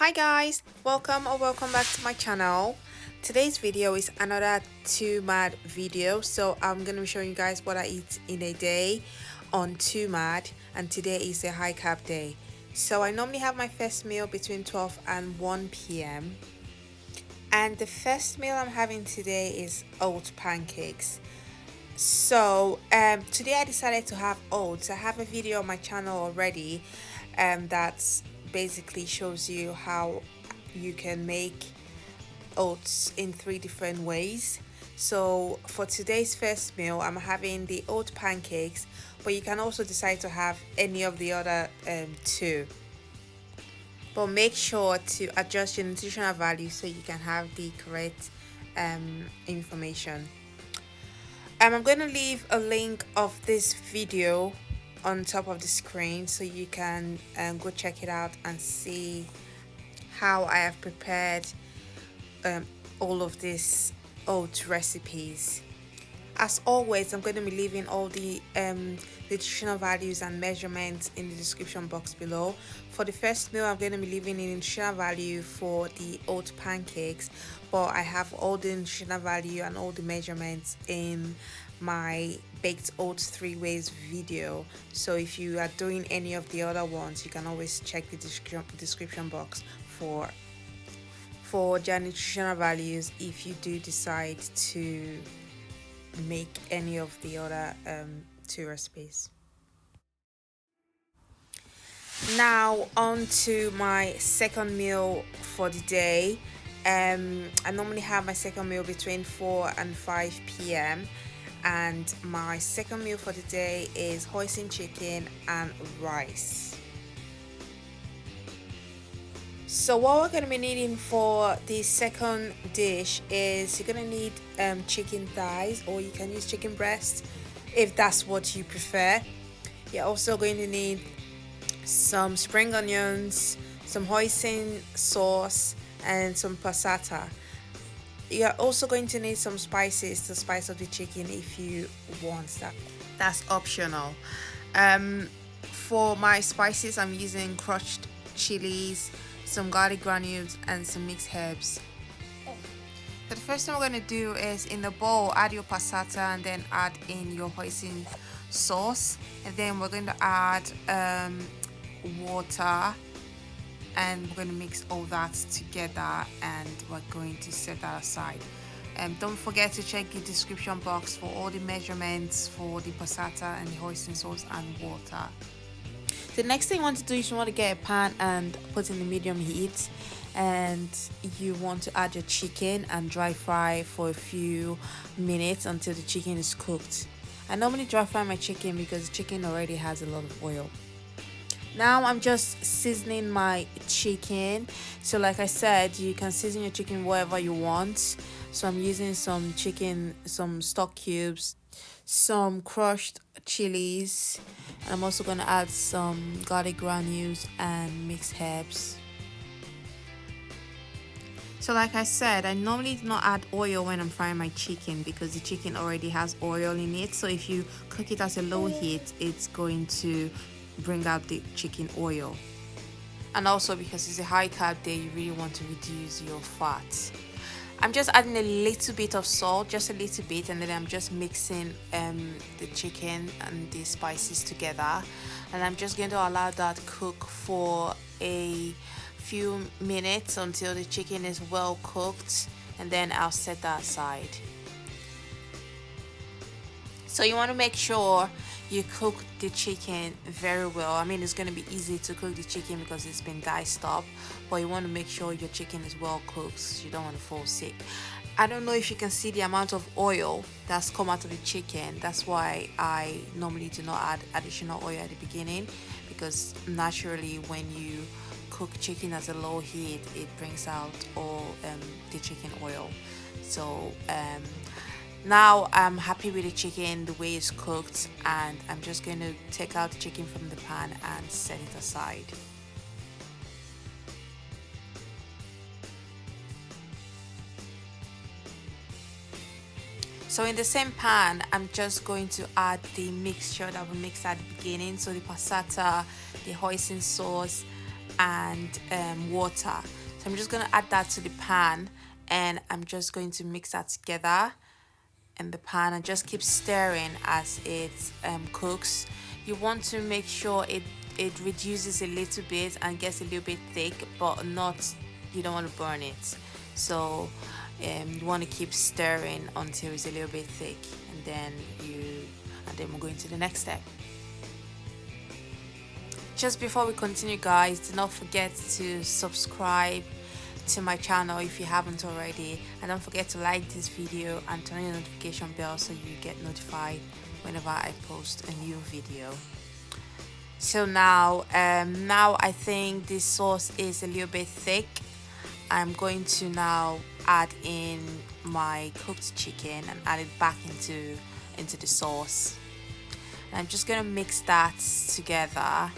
Hi guys, welcome or welcome back to my channel. Today's video is another 2MAD video. So I'm going to be showing you guys what I eat in a day on 2MAD, and today is a high carb day. So I normally have my first meal between 12 and 1 p.m. and the first meal I'm having today is oat pancakes. So today I decided to have oats. I have a video on my channel already that's basically shows you how you can make oats in 3 different ways. So for today's first meal I'm having the oat pancakes, but you can also decide to have any of the other two, but make sure to adjust your nutritional value so you can have the correct information. I'm going to leave a link of this video on top of the screen so you can go check it out and see how I have prepared all of these oat recipes. As always, I'm going to be leaving all the nutritional values and measurements in the description box below. For the first meal, I'm going to be leaving the nutritional value for the oat pancakes, but I have all the nutritional value and all the measurements in my baked oats 3 ways video. So if you are doing any of the other ones, you can always check the description box for their nutritional values if you do decide to make any of the other 2 recipes. Now on to my second meal for the day. I normally have my second meal between 4 and 5 p.m. and my second meal for the day is Hoisin Chicken and rice. So what we're going to be needing for the second dish is you're going to need chicken thighs, or you can use chicken breast if that's what you prefer. You're also going to need some spring onions, some hoisin sauce, and some passata. You're also going to need some spices to spice up the chicken if you want that. That's optional. For my spices, I'm using crushed chilies, some garlic granules, and some mixed herbs. So the first thing we're going to do is, in the bowl, add your passata and then add in your hoisin sauce, and then we're going to add water, and we're going to mix all that together, and we're going to set that aside. Don't forget to check the description box for all the measurements for the passata and the hoisin sauce and water. The next thing you want to do is you want to get a pan and put in the medium heat, and you want to add your chicken and dry fry for a few minutes until the chicken is cooked. I normally dry fry my chicken because the chicken already has a lot of oil. Now I'm just seasoning my chicken. So like I said, you can season your chicken wherever you want. So I'm using some stock cubes, some crushed chilies, and I'm also going to add some garlic granules and mixed herbs. So like I said, I normally do not add oil when I'm frying my chicken because the chicken already has oil in it. So if you cook it at a low heat, it's going to bring out the chicken oil. And also because it's a high carb day, you really want to reduce your fat. I'm just adding a little bit of salt, just a little bit, and then I'm just mixing the chicken and the spices together, and I'm just going to allow that cook for a few minutes until the chicken is well cooked, and then I'll set that aside. So you want to make sure you cook the chicken very well. I mean, it's going to be easy to cook the chicken because it's been diced up, but you want to make sure your chicken is well cooked so you don't want to fall sick. I don't know if you can see the amount of oil that's come out of the chicken. That's why I normally do not add additional oil at the beginning, because naturally when you cook chicken at a low heat, it brings out all the chicken oil. So now I'm happy with the chicken, the way it's cooked, and I'm just going to take out the chicken from the pan and set it aside. So in the same pan, I'm just going to add the mixture that we mixed at the beginning. So the passata, the hoisin sauce, and water. So I'm just going to add that to the pan, and I'm just going to mix that together in the pan and just keep stirring as it cooks. You want to make sure it reduces a little bit and gets a little bit thick, but not, you don't want to burn it. So you want to keep stirring until it's a little bit thick, and then we're going to the next step. Just before we continue, guys, do not forget to subscribe to my channel if you haven't already, and don't forget to like this video and turn on the notification bell so you get notified whenever I post a new video. So now I think this sauce is a little bit thick. I'm going to now add in my cooked chicken and add it back into the sauce. And I'm just gonna mix that together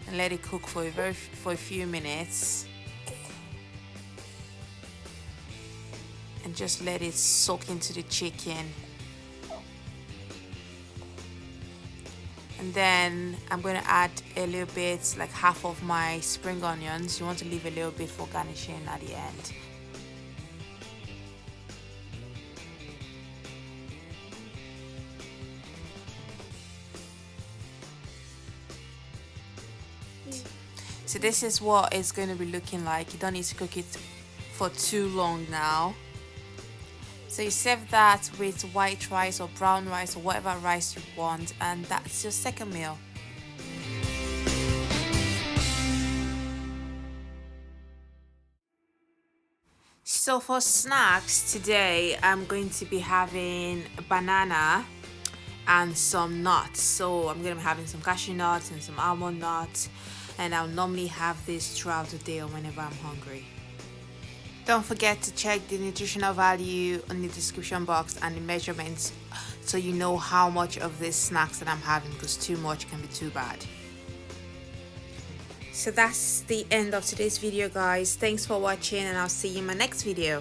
and let it cook for a few minutes, and just let it soak into the chicken. And then I'm going to add a little bit, like half of my spring onions. You want to leave a little bit for garnishing at the end. So this is what it's going to be looking like. You don't need to cook it for too long now. So you serve that with white rice or brown rice or whatever rice you want, and that's your second meal. So for snacks today, I'm going to be having a banana and some nuts. So I'm going to be having some cashew nuts and some almond nuts, and I'll normally have this throughout the day or whenever I'm hungry. Don't forget to check the nutritional value in the description box and the measurements so you know how much of these snacks that I'm having, because too much can be too bad. So that's the end of today's video, guys. Thanks for watching, and I'll see you in my next video.